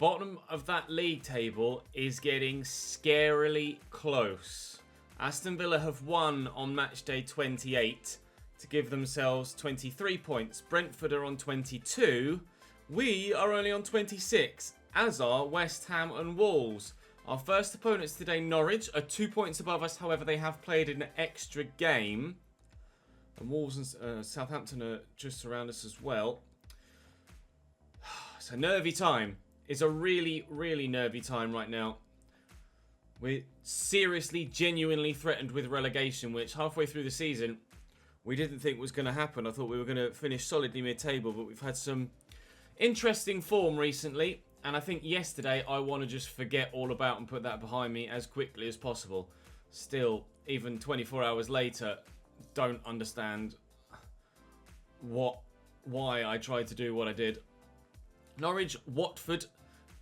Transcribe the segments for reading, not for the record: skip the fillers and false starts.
bottom of that league table is getting scarily close. Aston Villa have won on match day 28 to give themselves 23 points. Brentford are on 22. We are only on 26, as are West Ham and Wolves. Our first opponents today, Norwich, are 2 points above us. However, they have played an extra game. And Wolves and Southampton are just around us as well. It's a nervy time. It's a really, really nervy time right now. We're seriously, genuinely threatened with relegation, which halfway through the season, we didn't think was going to happen. I thought we were going to finish solidly mid-table, but we've had some interesting form recently. And I think yesterday, I want to just forget all about and put that behind me as quickly as possible. Still, even 24 hours later, don't understand why I tried to do what I did. Norwich, Watford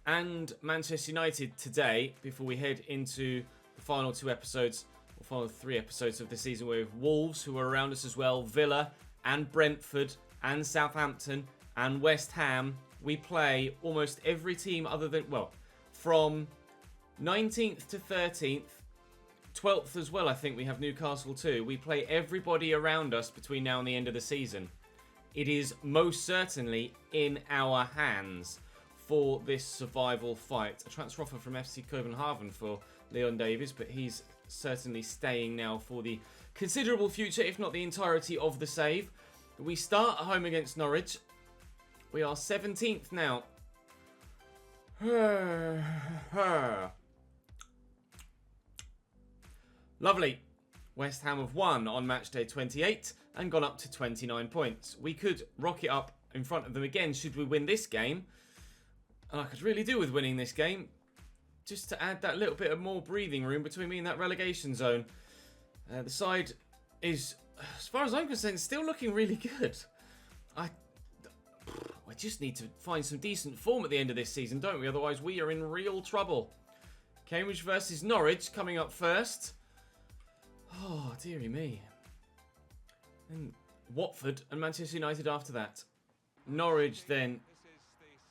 and Manchester United today, before we head into the final 2 episodes, or final 3 episodes of the season. We have Wolves, who are around us as well, Villa and Brentford and Southampton and West Ham. We play almost every team other than, well, from 19th to 13th, 12th as well, I think we have Newcastle too. We play everybody around us between now and the end of the season. It is most certainly in our hands for this survival fight. A transfer offer from FC Copenhagen for Leon Davies, but he's certainly staying now for the considerable future, if not the entirety of the save. We start at home against Norwich. We are 17th now. Lovely. West Ham have won on match day 28 and gone up to 29 points. We could rocket up in front of them again should we win this game. And I could really do with winning this game, just to add that little bit of more breathing room between me and that relegation zone. The side is, as far as I'm concerned, still looking really good. We just need to find some decent form at the end of this season, don't we? Otherwise, we are in real trouble. Cambridge versus Norwich coming up first. Oh, dearie me. And Watford and Manchester United after that. Norwich then.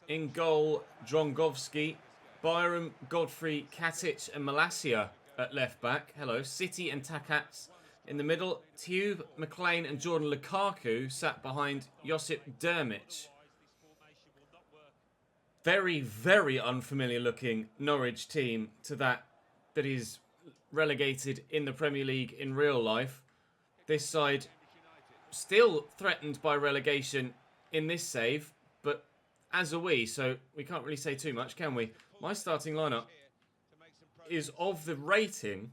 In goal, Drongovski, Byram, Godfrey, Katic and Malacia at left back. Hello. City and Takats in the middle. Tube, McLean and Jordan Lukaku sat behind Josip Dermic. Very, very unfamiliar looking Norwich team to that is relegated in the Premier League in real life. This side still threatened by relegation in this save, but as are we, so we can't really say too much, can we? My starting lineup is of the rating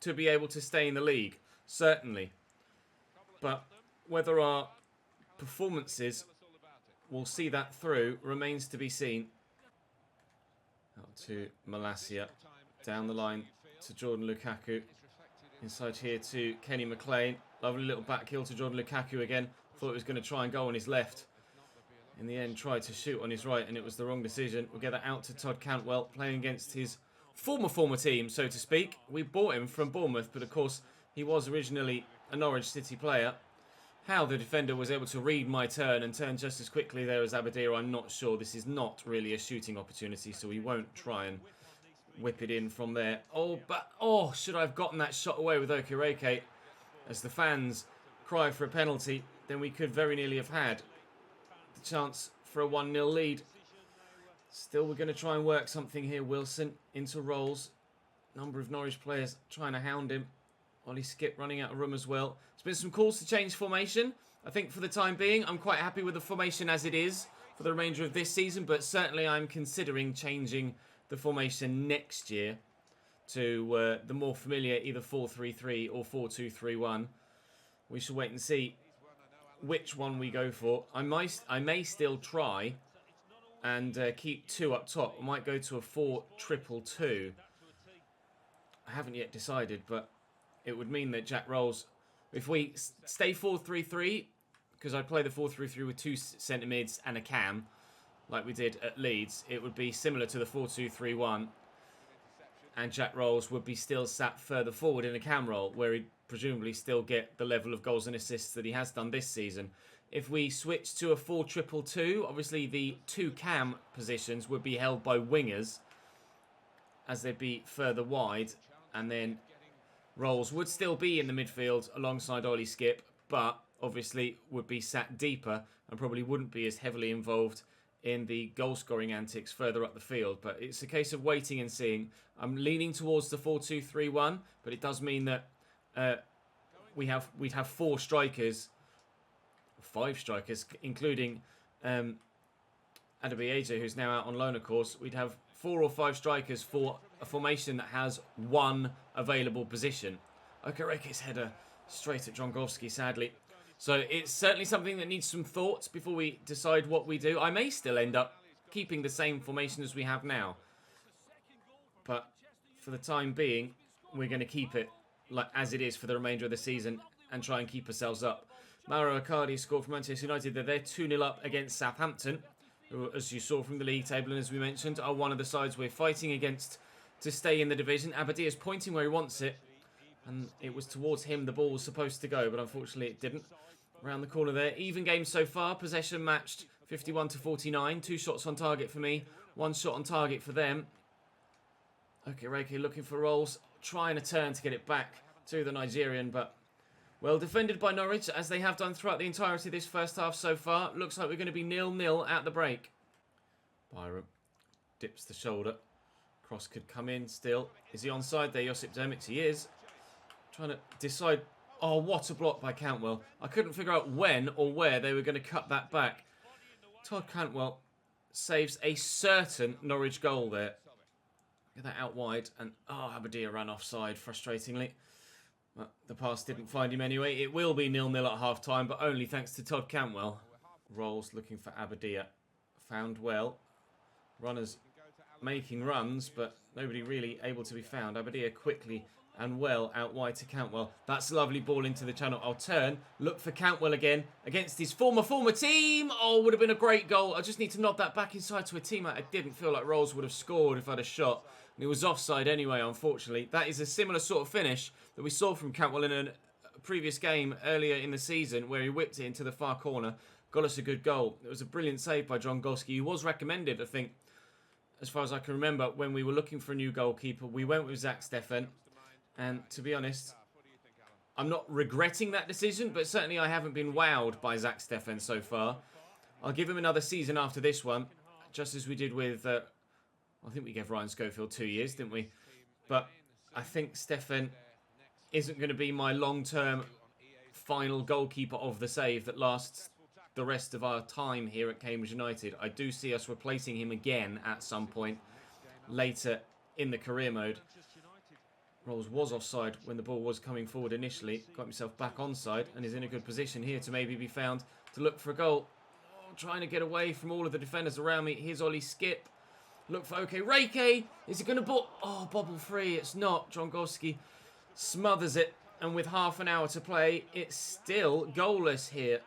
to be able to stay in the league, certainly. But whether our performances will see that through remains to be seen. Out to Malacia, down the line to Jordan Lukaku. Inside here to Kenny McLean. Lovely little back heel to Jordan Lukaku again. Thought he was going to try and go on his left. In the end, tried to shoot on his right, and it was the wrong decision. We'll get that out to Todd Cantwell, playing against his former team, so to speak. We bought him from Bournemouth, but of course, he was originally a Norwich City player. How the defender was able to read my turn and turn just as quickly there as Aberdeen, I'm not sure. This is not really a shooting opportunity, so we won't try and whip it in from there. Oh, should I have gotten that shot away with Okereke? As the fans cry for a penalty, then we could very nearly have had the chance for a 1-0 lead. Still, we're going to try and work something here. Wilson into Rolls. Number of Norwich players trying to hound him. Ollie Skip running out of room as well. There's been some calls to change formation. I think for the time being, I'm quite happy with the formation as it is for the remainder of this season, but certainly I'm considering changing the formation next year to the more familiar either 4-3-3 or 4-2-3-1. We shall wait and see which one we go for. I may still try and keep 2 up top. I might go to a 4-2-2. I haven't yet decided, but it would mean that Jack Rolls, if we stay 4-3-3, because I play the 4-3-3 with 2 centre mids and a cam, like we did at Leeds, it would be similar to the 4-2-3-1. And Jack Rolls would be still sat further forward in a cam role, where he'd presumably still get the level of goals and assists that he has done this season. If we switch to a 4-2-2, obviously the 2 cam positions would be held by wingers, as they'd be further wide, and then Rolls would still be in the midfield alongside Ollie Skip, but obviously would be sat deeper and probably wouldn't be as heavily involved in the goal-scoring antics further up the field. But it's a case of waiting and seeing. I'm leaning towards the 4-2-3-1, but it does mean that we'd have 4 strikers, 5 strikers, including Adebayejo, who's now out on loan, of course. We'd have 4 or 5 strikers for a formation that has 1 available position. Okereke's header straight at Drongowski, sadly. So it's certainly something that needs some thoughts before we decide what we do. I may still end up keeping the same formation as we have now. But for the time being, we're going to keep it like as it is for the remainder of the season and try and keep ourselves up. Mauro Icardi scored for Manchester United. They're 2-0 up against Southampton, who, as you saw from the league table and as we mentioned, are one of the sides we're fighting against to stay in the division. Abadi is pointing where he wants it, and it was towards him the ball was supposed to go, but unfortunately it didn't. Around the corner there. Even game so far. Possession matched 51-49. 2 shots on target for me. 1 shot on target for them. Okay, Reiki looking for Rolls. Trying a turn to get it back to the Nigerian, but well defended by Norwich, as they have done throughout the entirety of this first half so far. Looks like we're going to be 0-0 at the break. Byram dips the shoulder. Cross could come in still. Is he onside there, Josip Dermic? He is. Trying to decide. Oh, what a block by Cantwell. I couldn't figure out when or where they were going to cut that back. Todd Cantwell saves a certain Norwich goal there. Get that out wide. And, Abadia ran offside, frustratingly. But the pass didn't find him anyway. It will be 0-0 at half-time, but only thanks to Todd Cantwell. Rolls looking for Abadia. Found well. Runners making runs, but nobody really able to be found. Abadia quickly and well out wide to Cantwell. That's a lovely ball into the channel. I'll turn. Look for Cantwell again against his former team. Oh, would have been a great goal. I just need to nod that back inside to a teammate. I didn't feel like Rolls would have scored if I'd have shot. And it was offside anyway, unfortunately. That is a similar sort of finish that we saw from Cantwell in a previous game earlier in the season where he whipped it into the far corner. Got us a good goal. It was a brilliant save by Drongowski. He was recommended, I think, as far as I can remember, when we were looking for a new goalkeeper. We went with Zach Steffen. And to be honest, I'm not regretting that decision, but certainly I haven't been wowed by Zach Steffen so far. I'll give him another season after this one, just as we did with, I think we gave Ryan Schofield 2 years, didn't we? But I think Steffen isn't going to be my long-term final goalkeeper of the save that lasts the rest of our time here at Cambridge United. I do see us replacing him again at some point later in the career mode. Rolls was offside when the ball was coming forward initially. Got himself back onside and is in a good position here to maybe be found to look for a goal. Oh, trying to get away from all of the defenders around me. Here's Ollie Skip. Look for Reike. Is he going to ball? Oh, bobble free. It's not. Drongowski smothers it. And with half an hour to play, it's still goalless here.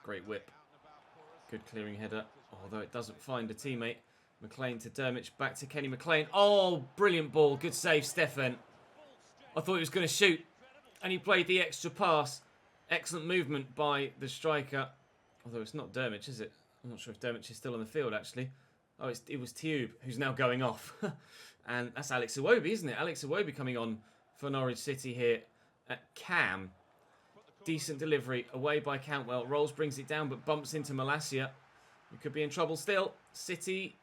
Great whip. Good clearing header. Although it doesn't find a teammate. McLean to Dermich, back to Kenny McLean. Oh, brilliant ball. Good save, Steffen. I thought he was going to shoot. And he played the extra pass. Excellent movement by the striker. Although it's not Dermich, is it? I'm not sure if Dermich is still on the field, actually. Oh, it was Tube, who's now going off. And that's Alex Iwobi, isn't it? Alex Iwobi coming on for Norwich City here at Cam. Decent delivery away by Cantwell. Rolls brings it down, but bumps into Malacia. We could be in trouble still. City...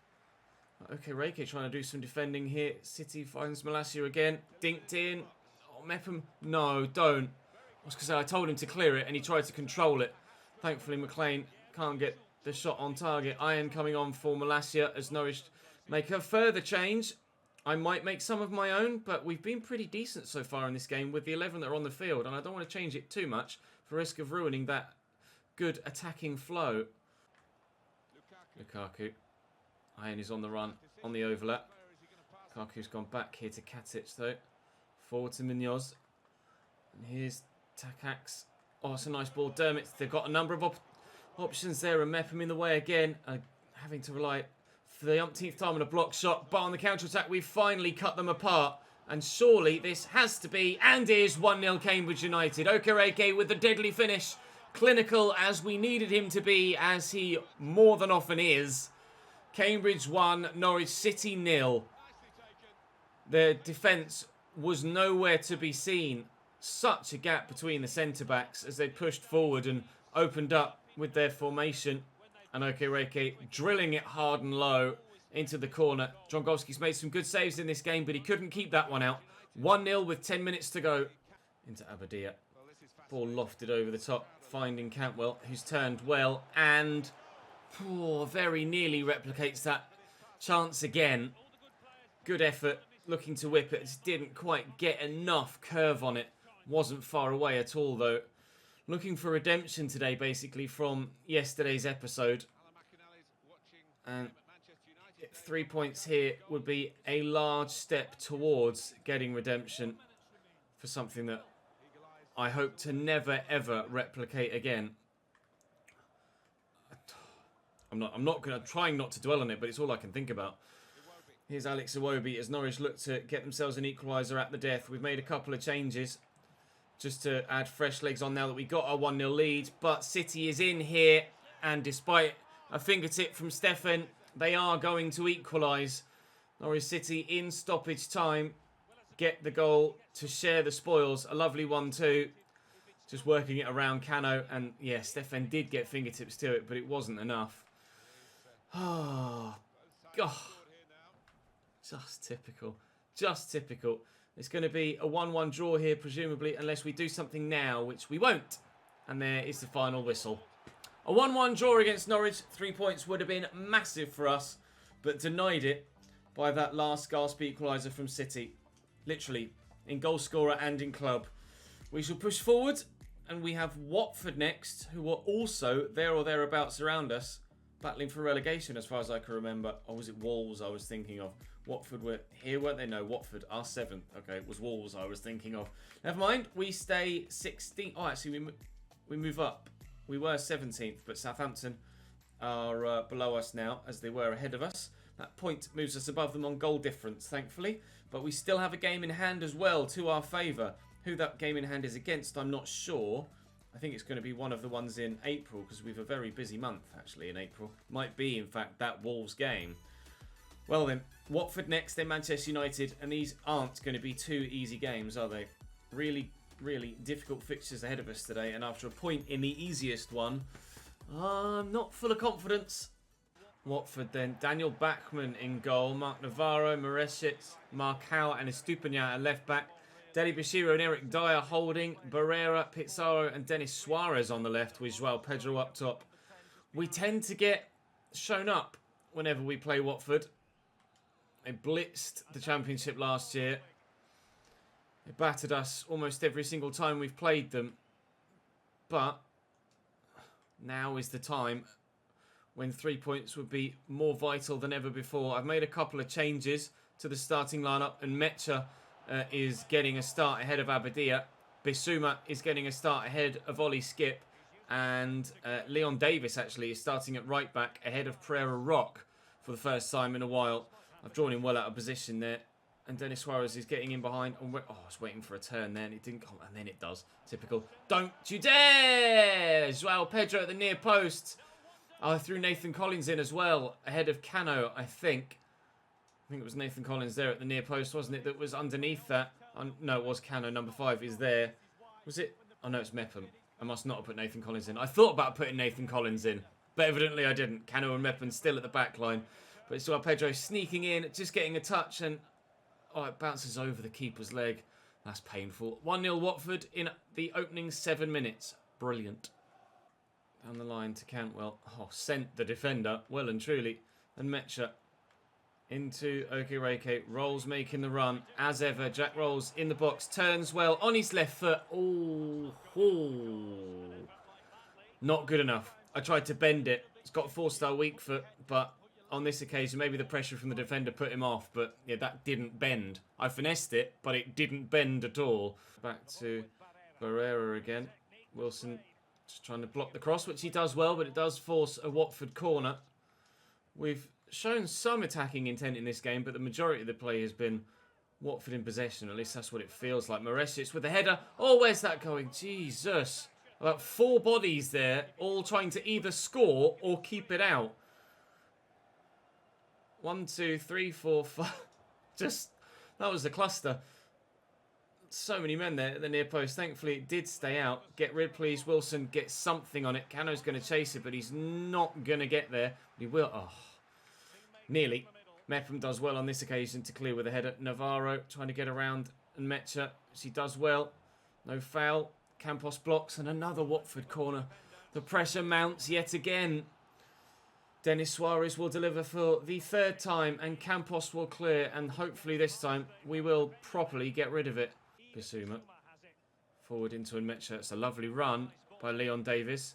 Okay, Reike trying to do some defending here. City finds Malacia again. Dinked in. Oh, Mepham. No, don't. I was going to say, I told him to clear it and he tried to control it. Thankfully, McLean can't get the shot on target. Iron coming on for Malacia as Norwich make a further change. I might make some of my own, but we've been pretty decent so far in this game with the 11 that are on the field, and I don't want to change it too much for risk of ruining that good attacking flow. Lukaku. Iron is on the run, on the overlap. Lukaku's gone back here to Katic, though. Forward to Munoz. And here's Takacs. Oh, it's a nice ball. Dermot, they've got a number of options there, and Mepham in the way again. Having to rely for the umpteenth time on a block shot. But on the counter-attack, we've finally cut them apart. And surely this has to be, and is, 1-0 Cambridge United. Okereke with the deadly finish. Clinical as we needed him to be, as he more than often is. Cambridge 1, Norwich City 0. The defence was nowhere to be seen. Such a gap between the centre-backs as they pushed forward and opened up with their formation. And Okereke drilling it hard and low into the corner. Drongowski's made some good saves in this game, but he couldn't keep that one out. 1-0 with 10 minutes to go into Aberdeen. Ball lofted over the top, finding Cantwell, who's turned well and very nearly replicates that chance again. Good effort, looking to whip it. Just didn't quite get enough curve on it. Wasn't far away at all, though. Looking for redemption today, basically, from yesterday's episode. And 3 points here would be a large step towards getting redemption for something that I hope to never, ever replicate again. I'm trying not to dwell on it, but it's all I can think about. Here's Alex Iwobi as Norwich look to get themselves an equaliser at the death. We've made a couple of changes just to add fresh legs on now that we got our 1-0 lead. But City is in here, and despite a fingertip from Stefan, they are going to equalise. Norwich City in stoppage time get the goal to share the spoils. A lovely 1-2. Just working it around Cano. And yeah, Stefan did get fingertips to it, but it wasn't enough. Oh, God. Just typical. Just typical. It's going to be a 1-1 draw here, presumably, unless we do something now, which we won't. And there is the final whistle. A 1-1 draw against Norwich. 3 points would have been massive for us, but denied it by that last gasp equaliser from City. Literally, in goal scorer and in club. We shall push forward, and we have Watford next, who are also there or thereabouts around us, battling for relegation as far as I can remember. Or was it Wolves I was thinking of? Watford were here, weren't they? No, Watford are 7th. Okay, it was Wolves I was thinking of. Never mind, we stay 16th. Oh, actually, we move up. We were 17th, but Southampton are below us now, as they were ahead of us. That point moves us above them on goal difference, thankfully. But we still have a game in hand as well to our favour. Who that game in hand is against, I'm not sure. I think it's going to be one of the ones in April, because we have a very busy month, actually, in April. Might be, in fact, that Wolves game. Well then, Watford next, then Manchester United, and these aren't going to be 2 easy games, are they? Really, really difficult fixtures ahead of us today, and after a point in the easiest one, I'm not full of confidence. Watford then, Daniel Bachmann in goal, Mark Navarro, Mareschitz, Marcao and Estupinian at left back, Deli Bashiro and Eric Dyer holding, Barrera, Pizarro and Dennis Suarez on the left with Joao Pedro up top. We tend to get shown up whenever we play Watford. They blitzed the Championship last year. They battered us almost every single time we've played them. But now is the time when 3 points would be more vital than ever before. I've made a couple of changes to the starting lineup, and Mecha is getting a start ahead of Aberdeen. Bissouma is getting a start ahead of Ollie Skip, and Leon Davis actually is starting at right back ahead of Pereira Rock for the first time in a while. I've drawn him well out of position there, and Dennis Suarez is getting in behind. Oh, I was waiting for a turn there, and it didn't come, and then it does. Typical. Don't you dare! Joao Pedro at the near post. I threw Nathan Collins in as well, ahead of Cano, I think. I think it was Nathan Collins there at the near post, wasn't it, that was underneath that? No, it was Cano. Number 5 is there. Was it? Oh, no, it's Mepham. I must not have put Nathan Collins in. I thought about putting Nathan Collins in, but evidently I didn't. Cano and Mepham still at the back line. But it's Joao Pedro sneaking in, just getting a touch, and it bounces over the keeper's leg. That's painful. 1-0 Watford in the opening 7 minutes. Brilliant. Down the line to Cantwell. Sent the defender, well and truly. And Mecha into Okereke. Rolls making the run, as ever. Jack Rolls in the box, turns well, on his left foot. Not good enough. I tried to bend it. It's got a 4-star weak foot, but on this occasion, maybe the pressure from the defender put him off, but yeah, that didn't bend. I finessed it, but it didn't bend at all. Back to Barrera again. Wilson just trying to block the cross, which he does well, but it does force a Watford corner. We've shown some attacking intent in this game, but the majority of the play has been Watford in possession, at least that's what it feels like. Moresic with the header. Oh, where's that going? Jesus. About 4 bodies there, all trying to either score or keep it out. 1, 2, 3, 4, 5. Just, that was a cluster. So many men there at the near post. Thankfully, it did stay out. Get rid, please. Wilson, get something on it. Cano's going to chase it, but he's not going to get there. He will. Oh, nearly. Mepham does well on this occasion to clear with a header. Navarro trying to get around and Mecha. She does well. No foul. Campos blocks and another Watford corner. The pressure mounts yet again. Denis Suarez will deliver for the 3rd time and Campos will clear, and hopefully this time we will properly get rid of it. Bissouma forward into Nmecha. It's a lovely run by Leon Davis.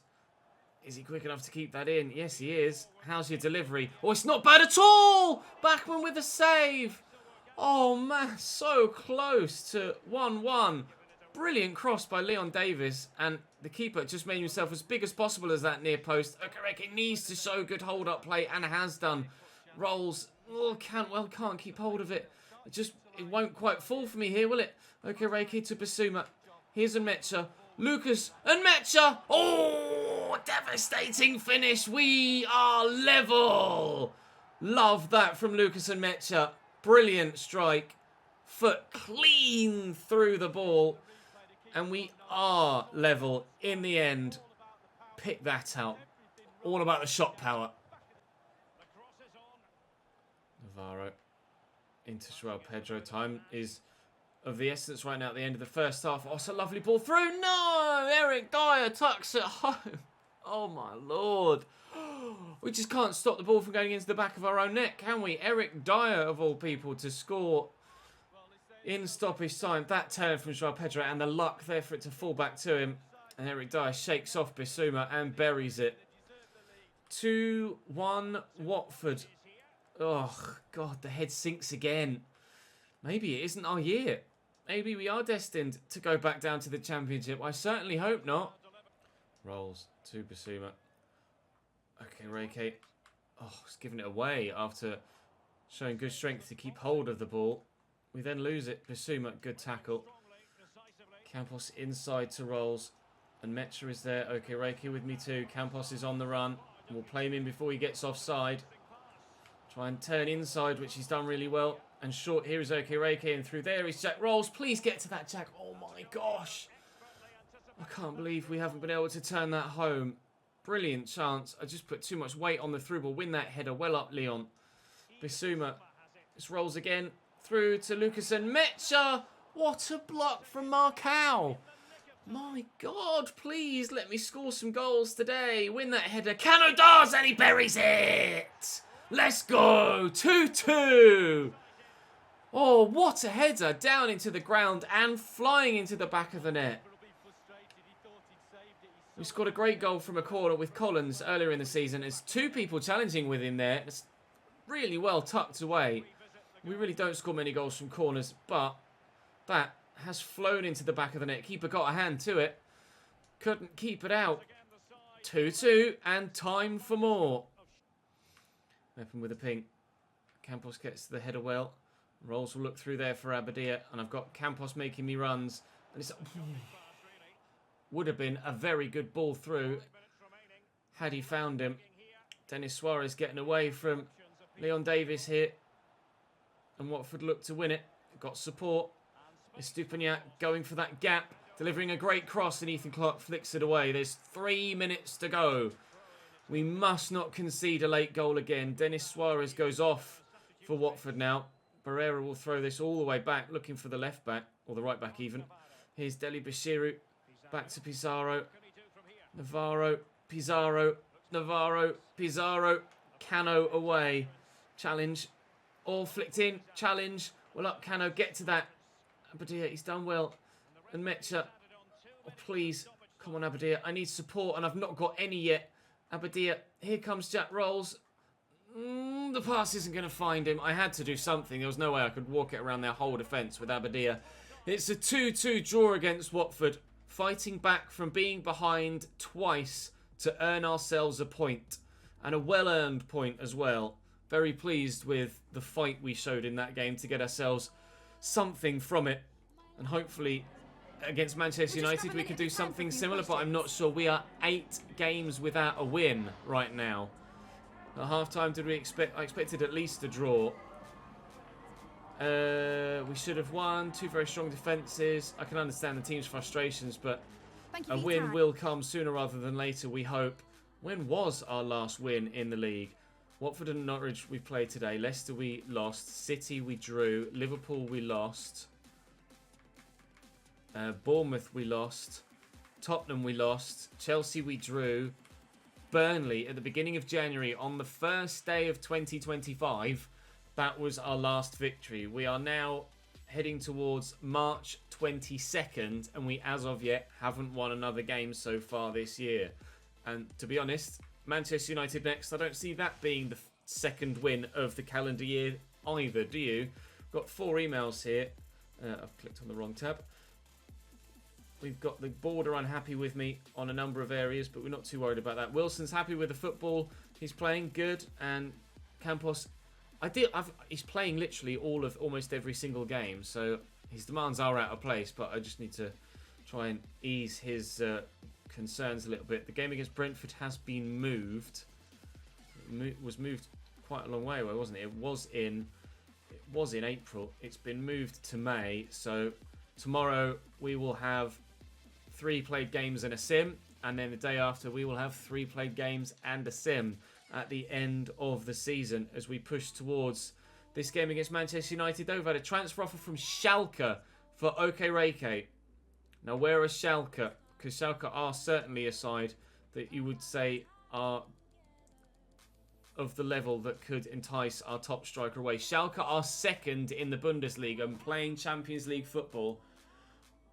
Is he quick enough to keep that in? Yes, he is. How's your delivery? Oh, it's not bad at all! Backman with a save. Oh, man, so close to 1-1. Brilliant cross by Leon Davis, and the keeper just made himself as big as possible as that near post. Okereke needs to show good hold-up play, and has done. Rolls. Oh, can't keep hold of it. It won't quite fall for me here, will it? Okereke to Bissouma. Here's Nmecha. Lucas Nmecha. Oh, devastating finish. We are level. Love that from Lucas Nmecha. Brilliant strike. Foot clean through the ball. And we are level in the end. Pick that out. All about the shot power. Navarro into João Pedro. Time is of the essence right now at the end of the first half. Oh, it's a lovely ball through. No! Eric Dyer tucks it home. Oh, my Lord. We just can't stop the ball from going into the back of our own net, can we? Eric Dyer, of all people, to score in stoppage time. That turn from João Pedro and the luck there for it to fall back to him. And Eric Dyer shakes off Bissouma and buries it. 2-1 Watford. Oh, God, the head sinks again. Maybe it isn't our year. Maybe we are destined to go back down to the Championship. I certainly hope not. Rolls to Bissouma. Okay, Reike. Oh, he's giving it away after showing good strength to keep hold of the ball. We then lose it. Bissouma, good tackle. Campos inside to Rolls. And Mecha is there. Okay, Reiki with me too. Campos is on the run. We'll play him in before he gets offside. Try and turn inside, which he's done really well. And short here is OK Reiki. And through there is Jack Rolls. Please get to that, Jack. Oh my gosh. I can't believe we haven't been able to turn that home. Brilliant chance. I just put too much weight on the through ball. Win that header. Well up, Leon. Bissouma. This rolls again. Through to Lucas and Mecha. What a block from Marcao. My God, please let me score some goals today. Win that header. Cano does, and he buries it. Let's go. 2-2. Oh, what a header. Down into the ground and flying into the back of the net. We scored a great goal from a corner with Collins earlier in the season. There's 2 people challenging with him there. It's really well tucked away. We really don't score many goals from corners, but that has flown into the back of the net. Keeper got a hand to it. Couldn't keep it out. 2-2 and time for more. Mepham with a ping. Campos gets to the header well. Rolls will look through there for Abadia, and I've got Campos making me runs. And it's would have been a very good ball through had he found him. Denis Suarez getting away from Leon Davis here. And Watford looked to win it. Got support. Estupinian going for that gap. Delivering a great cross, and Ethan Clark flicks it away. There's 3 minutes to go. We must not concede a late goal again. Denis Suarez goes off for Watford now. Barrera will throw this all the way back, looking for the left back, or the right back even. Here's Deli Bashiru. Back to Pizarro. Navarro. Pizarro. Navarro. Pizarro. Cano away. Challenge. All flicked in. Challenge. Well up, Cano. Get to that. Abadia, he's done well. And Mecha. Oh, please. Come on, Abadia. I need support, and I've not got any yet. Abadia. Here comes Jack Rolls. The pass isn't going to find him. I had to do something. There was no way I could walk it around their whole defence with Abadia. It's a 2-2 draw against Watford. Fighting back from being behind twice to earn ourselves a point. And a well-earned point as well. Very pleased with the fight we showed in that game to get ourselves something from it. And hopefully against Manchester United we could do something similar, but I'm not sure. We are 8 games without a win right now. At half-time, did we expect... I expected at least a draw. We should have won. 2 very strong defences. I can understand the team's frustrations, but a win will come sooner rather than later, we hope. When was our last win in the league? Watford and Norwich we played today. Leicester we lost. City we drew. Liverpool we lost. Bournemouth we lost. Tottenham we lost. Chelsea we drew. Burnley at the beginning of January on the first day of 2025. That was our last victory. We are now heading towards March 22nd, and we, as of yet, haven't won another game so far this year. And to be honest, Manchester United next, I don't see that being the second win of the calendar year either, do you? Got 4 emails here. I've clicked on the wrong tab. We've got the board are unhappy with me on a number of areas, but we're not too worried about that. Wilson's happy with the football he's playing, good. And Campos, he's playing literally all of almost every single game, so his demands are out of place, but I just need to try and ease his concerns a little bit. The game against Brentford has been moved. It was moved quite a long way away, wasn't it? It was in April. It's been moved to May, so tomorrow we will have 3 played games and a sim, and then the day after we will have 3 played games and a sim at the end of the season as we push towards this game against Manchester United. Though we've had a transfer offer from Schalke for Okereke. Now, where are Schalke? Because Schalke are certainly a side that you would say are of the level that could entice our top striker away. Schalke are second in the Bundesliga and playing Champions League football.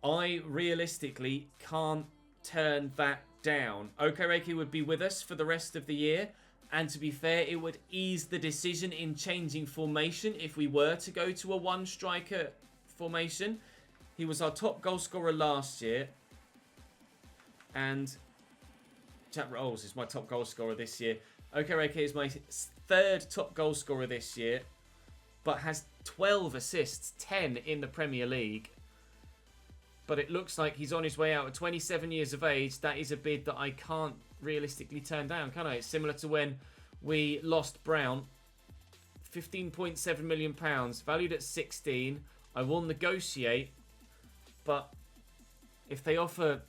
I realistically can't turn that down. Okereke would be with us for the rest of the year. And to be fair, it would ease the decision in changing formation if we were to go to a 1-striker formation. He was our top goal scorer last year. And Chap Rolls is my top goal scorer this year. Okereke is my 3rd top goal scorer this year, but has 12 assists, 10 in the Premier League. But it looks like he's on his way out at 27 years of age. That is a bid that I can't realistically turn down, can I? It's similar to when we lost Brown. £15.7 million, valued at 16. I will negotiate, but if they offer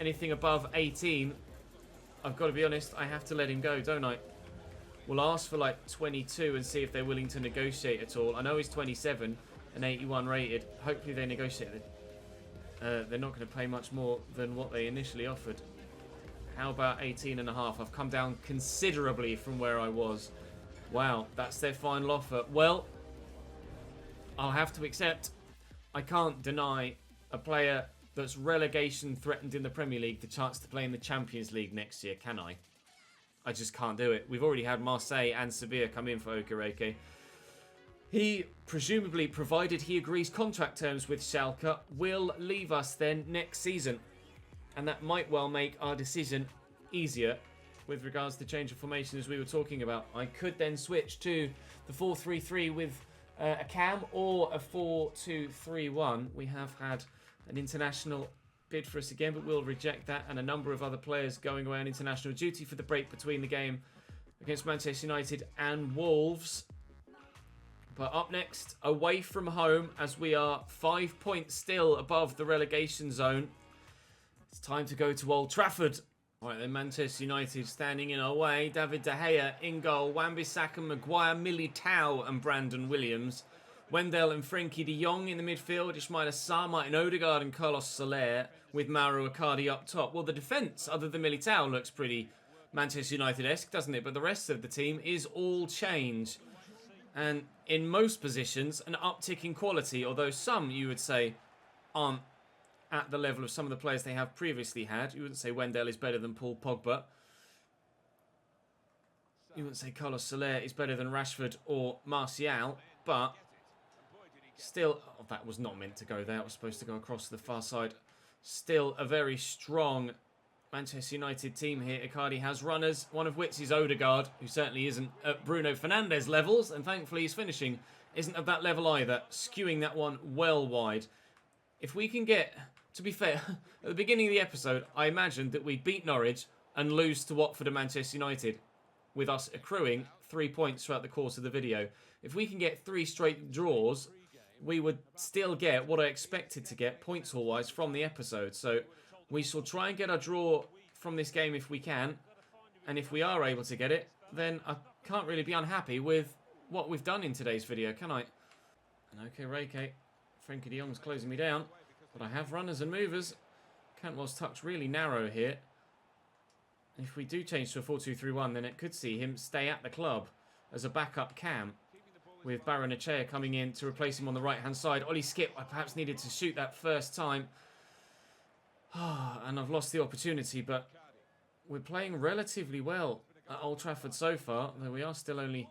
anything above 18, I've got to be honest, I have to let him go, don't I? We'll ask for like 22 and see if they're willing to negotiate at all. I know he's 27 and 81 rated. Hopefully they negotiate it. They're not going to pay much more than what they initially offered. How about 18.5? I've come down considerably from where I was. Wow, that's their final offer. Well, I'll have to accept. I can't deny a player that's relegation threatened in the Premier League the chance to play in the Champions League next year, can I? I just can't do it. We've already had Marseille and Sevilla come in for Okereke. He, presumably, provided he agrees contract terms with Schalke, will leave us then next season. And that might well make our decision easier with regards to change of formation as we were talking about. I could then switch to the 4-3-3 with a cam or a 4-2-3-1. We have had an international bid for us again, but we'll reject that, and a number of other players going away on international duty for the break between the game against Manchester United and Wolves. But up next, away from home, as we are 5 points still above the relegation zone, it's time to go to Old Trafford. All right then, Manchester United standing in our way. David De Gea in goal. Wan-Bissaka, Maguire, Militao and Brandon Williams. Wendell and Frenkie de Jong in the midfield. Ismaila Sarr, Martin Odegaard and Carlos Soler with Mauro Icardi up top. Well, the defence, other than Militao, looks pretty Manchester United-esque, doesn't it? But the rest of the team is all change. And in most positions, an uptick in quality, although some, you would say, aren't at the level of some of the players they have previously had. You wouldn't say Wendell is better than Paul Pogba. You wouldn't say Carlos Soler is better than Rashford or Martial, but still, oh, that was not meant to go there. It was supposed to go across to the far side. Still a very strong Manchester United team here. Icardi has runners, one of which is Odegaard, who certainly isn't at Bruno Fernandes levels, and thankfully his finishing isn't at that level either, skewing that one well wide. If we can get, to be fair, at the beginning of the episode, I imagined that we'd beat Norwich and lose to Watford and Manchester United, with us accruing 3 points throughout the course of the video. If we can get 3 straight draws, we would still get what I expected to get, points haul-wise, from the episode. So we shall try and get a draw from this game if we can. And if we are able to get it, then I can't really be unhappy with what we've done in today's video, can I? And okay, Reike. Frenkie de Jong's closing me down. But I have runners and movers. Cantwell's touch really narrow here. If we do change to a 4-2-3-1, then it could see him stay at the club as a backup cam, with Baranachea coming in to replace him on the right-hand side. Ollie Skip, I perhaps needed to shoot that first time. And I've lost the opportunity, but we're playing relatively well at Old Trafford so far, though we are still only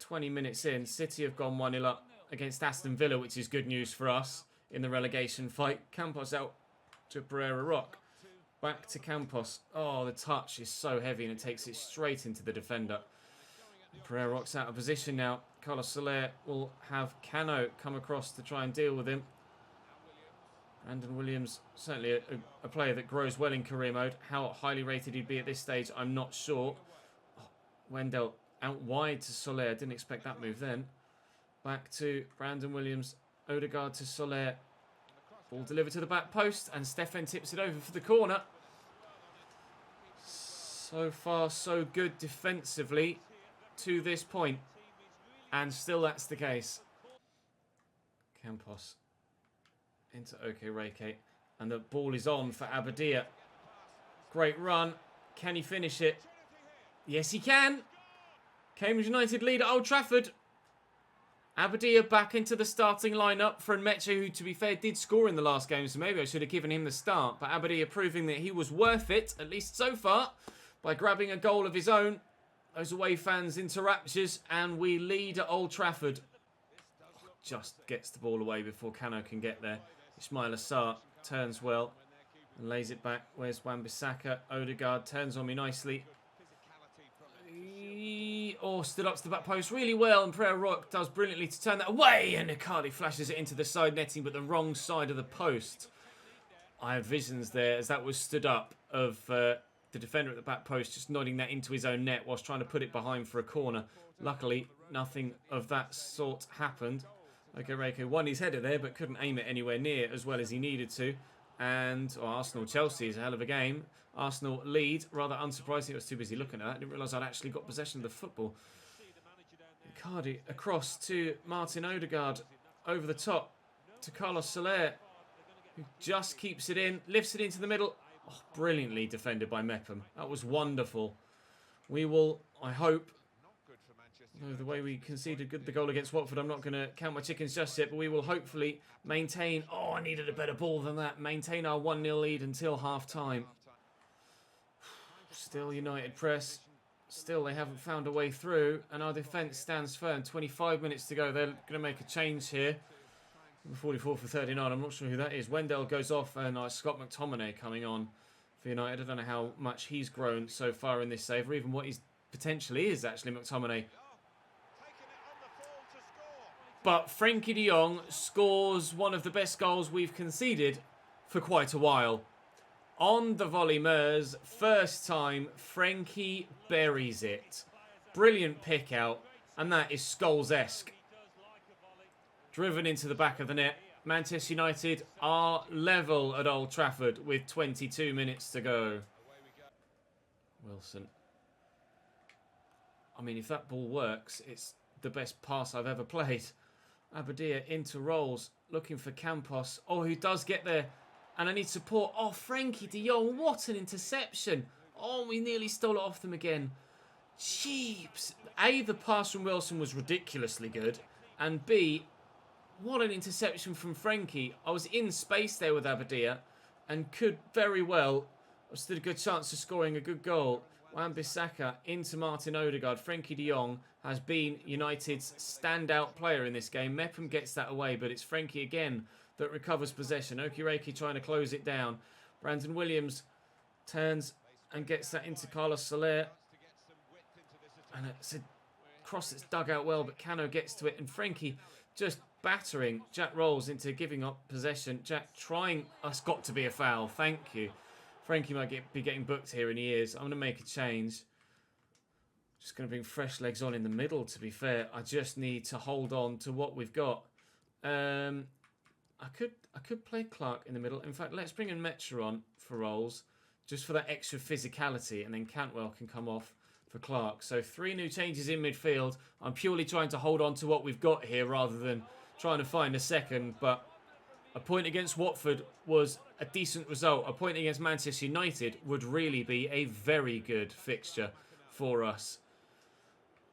20 minutes in. City have gone 1-0 up against Aston Villa, which is good news for us in the relegation fight. Campos out to Pereira Rock. Back to Campos. Oh, the touch is so heavy and it takes it straight into the defender. Pereira Rock's out of position now. Carlos Soler will have Cano come across to try and deal with him. Brandon Williams, certainly a player that grows well in career mode. How highly rated he'd be at this stage, I'm not sure. Oh, Wendell out wide to Soler. Didn't expect that move then. Back to Brandon Williams. Odegaard to Soler. Ball delivered to the back post, and Stefan tips it over for the corner. So far, so good defensively to this point. And still that's the case. Campos into Reike. And the ball is on for Abadia. Great run. Can he finish it? Yes, he can. Cambridge United lead at Old Trafford. Abadia back into the starting lineup for Nmecha, who, to be fair, did score in the last game, so maybe I should have given him the start. But Abadia proving that he was worth it, at least so far, by grabbing a goal of his own. Those away fans into raptures, and we lead at Old Trafford. Oh, just gets the ball away before Cano can get there. Ismail Assar turns well and lays it back. Where's Wan-Bissaka? Odegaard turns on me nicely. Oh, stood up to the back post really well, and Pereira Rock does brilliantly to turn that away, and Icardi flashes it into the side netting, but the wrong side of the post. I had visions there as that was stood up of the defender at the back post, just nodding that into his own net whilst trying to put it behind for a corner. Luckily, nothing of that sort happened. Okay, Reiko won his header there, but couldn't aim it anywhere near as well as he needed to. And Arsenal-Chelsea is a hell of a game. Arsenal lead, rather unsurprising. I was too busy looking at that. I didn't realise I'd actually got possession of the football. Icardi across to Martin Odegaard. Over the top to Carlos Soler, who just keeps it in. Lifts it into the middle. Oh, brilliantly defended by Mepham. That was wonderful. We will, I hope, the way we conceded the goal against Watford, I'm not going to count my chickens just yet, but we will hopefully maintain... Oh, I needed a better ball than that. Maintain our 1-0 lead until half-time. Still United press. Still, they haven't found a way through, and our defence stands firm. 25 minutes to go. They're going to make a change here. 44 for 39. I'm not sure who that is. Wendell goes off, and Scott McTominay coming on for United. I don't know how much he's grown so far in this save, or even what he's potentially is, actually, McTominay. But Frenkie de Jong scores one of the best goals we've conceded for quite a while. On the volley, Mers, first time, Frenkie buries it. Brilliant pick out, and that is Scholes-esque. Driven into the back of the net. Manchester United are level at Old Trafford with 22 minutes to go. Wilson. I mean, if that ball works, it's the best pass I've ever played. Abadia into rolls, looking for Campos. Oh, who does get there. And I need support. Oh, Frenkie de Jong, what an interception. Oh, we nearly stole it off them again. Jeeps. A, the pass from Wilson was ridiculously good. And B, what an interception from Frenkie. I was in space there with Abadia and could very well have stood a good chance of scoring a good goal. Wan-Bissaka into Martin Odegaard. Frenkie de Jong has been United's standout player in this game. Mepham gets that away, but it's Frenkie again that recovers possession. Okereke trying to close it down. Brandon Williams turns and gets that into Carlos Soler. And it's a cross that's dug out well, but Cano gets to it. And Frankie just battering Jack Rolls into giving up possession. Jack trying... That's got to be a foul. Thank you. Frankie might be getting booked here, and he is. I'm going to make a change. Just going to bring fresh legs on in the middle, to be fair. I just need to hold on to what we've got. I could play Clark in the middle. In fact, let's bring in Metcher on for Rolls, just for that extra physicality, and then Cantwell can come off for Clark. So 3 new changes in midfield. I'm purely trying to hold on to what we've got here rather than trying to find a second, but a point against Watford was a decent result. A point against Manchester United would really be a very good fixture for us.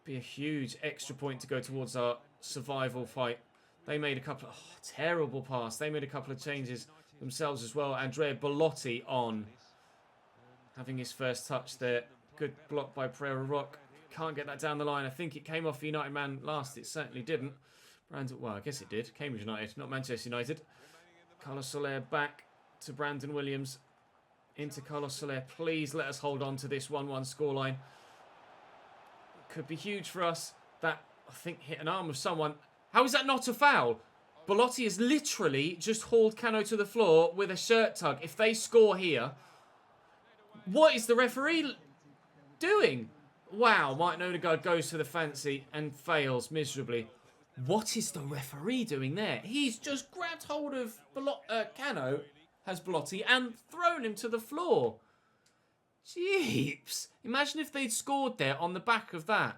Be a huge extra point to go towards our survival fight. They made a couple of... terrible pass. They made a couple of changes themselves as well. Andrea Bellotti on, having his first touch there. Good block by Pereira Rock. Can't get that down the line. I think it came off the United man last. It certainly didn't. Brandon, well, I guess it did. Cambridge United, not Manchester United. Carlos Soler back to Brandon Williams. Into Carlos Soler. Please let us hold on to this 1-1 scoreline. Could be huge for us. That, I think, hit an arm of someone. How is that not a foul? Bellotti has literally just hauled Cano to the floor with a shirt tug. If they score here, what is the referee doing? Wow, Mike Nodegaard goes to the fancy and fails miserably. What is the referee doing there? He's just grabbed hold of Cano, has Bellotti, and thrown him to the floor. Jeeps. Imagine if they'd scored there on the back of that.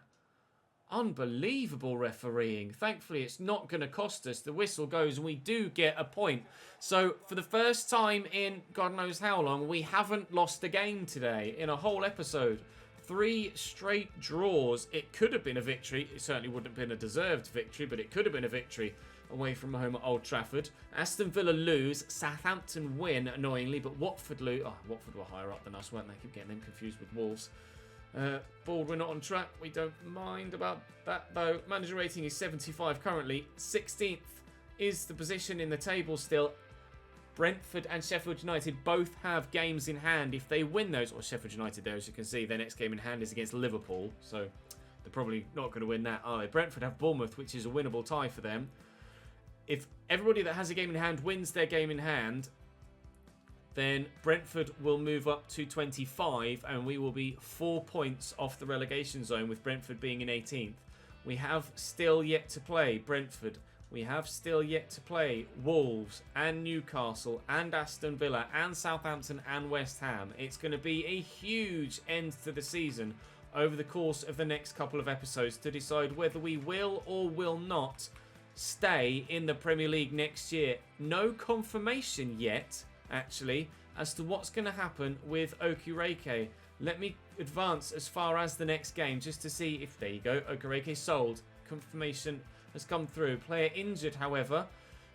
Unbelievable refereeing. Thankfully, it's not going to cost us. The whistle goes and we do get a point. So, for the first time in God knows how long, we haven't lost a game today in a whole episode. 3 straight draws. It could have been a victory. It certainly wouldn't have been a deserved victory, but it could have been a victory away from home at Old Trafford. Aston Villa lose. Southampton win, annoyingly, but Watford lose. Oh, Watford were higher up than us, weren't they? Keep getting them confused with Wolves. Baldwin not on track. We don't mind about that, though. Manager rating is 75 currently. 16th is the position in the table still. Brentford and Sheffield United both have games in hand. If they win those, or Sheffield United there, as you can see, their next game in hand is against Liverpool. So they're probably not going to win that, are they? Brentford have Bournemouth, which is a winnable tie for them. If everybody that has a game in hand wins their game in hand, then Brentford will move up to 25 and we will be 4 points off the relegation zone, with Brentford being in 18th. We have still yet to play Brentford. We have still yet to play Wolves and Newcastle and Aston Villa and Southampton and West Ham. It's going to be a huge end to the season over the course of the next couple of episodes to decide whether we will or will not stay in the Premier League next year. No confirmation yet, actually, as to what's going to happen with Okereke. Let me advance as far as the next game just to see if, there you go, Okereke sold. Confirmation has come through. Player injured, however.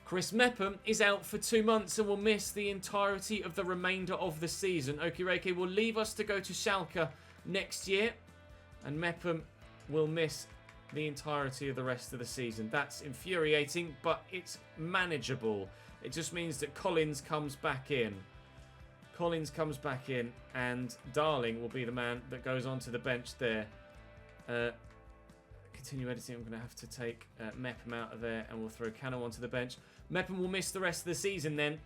Chris Mepham is out for 2 months and will miss the entirety of the remainder of the season. Okereke will leave us to go to Schalke next year, and Mepham will miss the entirety of the rest of the season. That's infuriating, but it's manageable. It just means that Collins comes back in. Collins comes back in, and Darling will be the man that goes onto the bench there. Continue editing. I'm going to have to take Mepham out of there, and we'll throw Cano onto the bench. Mepham will miss the rest of the season then.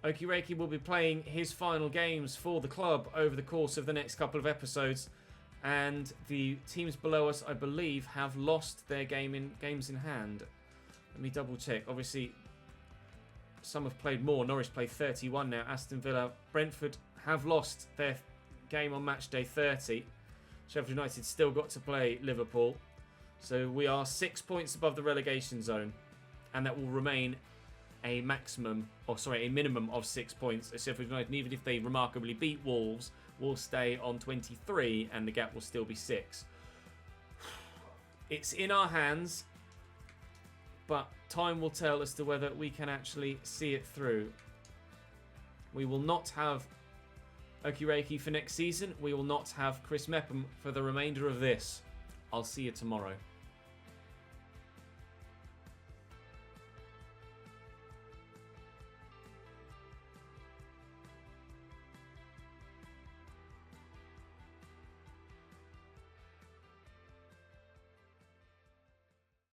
Okereke will be playing his final games for the club over the course of the next couple of episodes. And the teams below us, I believe, have lost their games in hand. Let me double check. Obviously, some have played more. Norwich play 31 now. Aston Villa, Brentford have lost their game on match day 30. Sheffield United still got to play Liverpool. So we are 6 points above the relegation zone. And that will remain a minimum of 6 points. As Sheffield United, even if they remarkably beat Wolves, will stay on 23 and the gap will still be 6. It's in our hands, but time will tell as to whether we can actually see it through. We will not have Okereke for next season. We will not have Chris Mepham for the remainder of this. I'll see you tomorrow.